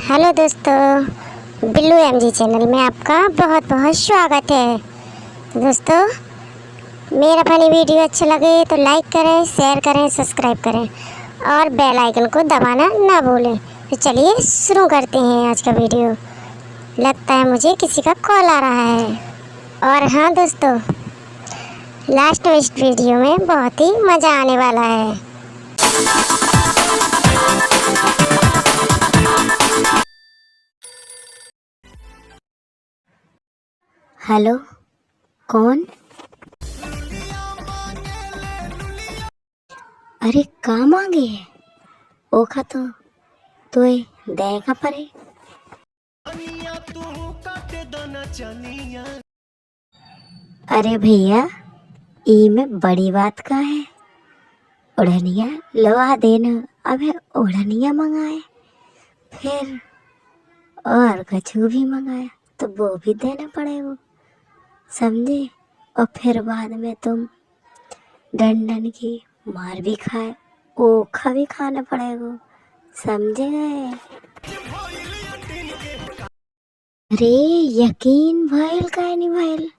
Hello दोस्तों, Billu MG channel में आपका बहुत बहुत स्वागत है। दोस्तों, मेरा फनी वीडियो अच्छा लगे तो लाइक करें, शेयर करें, सब्सक्राइब करें और बेल आइकन को दबाना ना भूलें। तो चलिए शुरू करते हैं आज का वीडियो। लगता है मुझे किसी का कॉल आ रहा है। और हाँ दोस्तों, लास्ट में इस वीडियो में बहुत ही मज़ा आने वाला है। हेलो, कौन? अरे का मांगे है ओखा तो देखा परे। अरे भैया, ई में बड़ी बात का है। ओढ़निया लवा देना। अबे ओढ़निया मंगाए, फिर और कछु भी मंगाया तो वो भी देना पड़ेगा, समझे? और फिर बाद में तुम डंडन की मार भी खाए, ओखा भी खाना पड़ेगा, समझे गए? अरे यकीन भइल का नहीं भइल?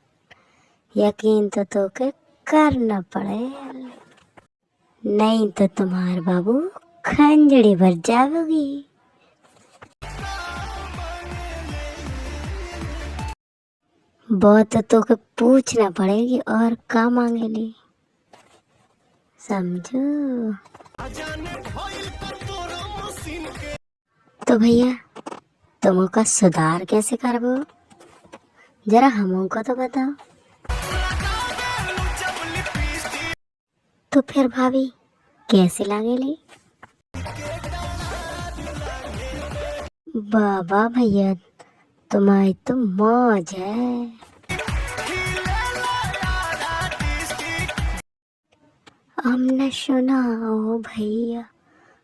यकीन तो तोके करना पड़ेगा, नहीं तो तुम्हार बाबू खंजड़ी भर जाओगी। बहुत तो के पूछना पड़ेगी और का मांगेली, समझो? तो भैया, तुम का सुधार कैसे करबो, जरा हमको तो बताओ। तो फिर भाभी कैसे लागेली? बाबा भैया, तुम्हारी तो मौज है। हमने सुना ओ भैया,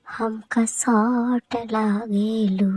हमका शॉट लागेलू।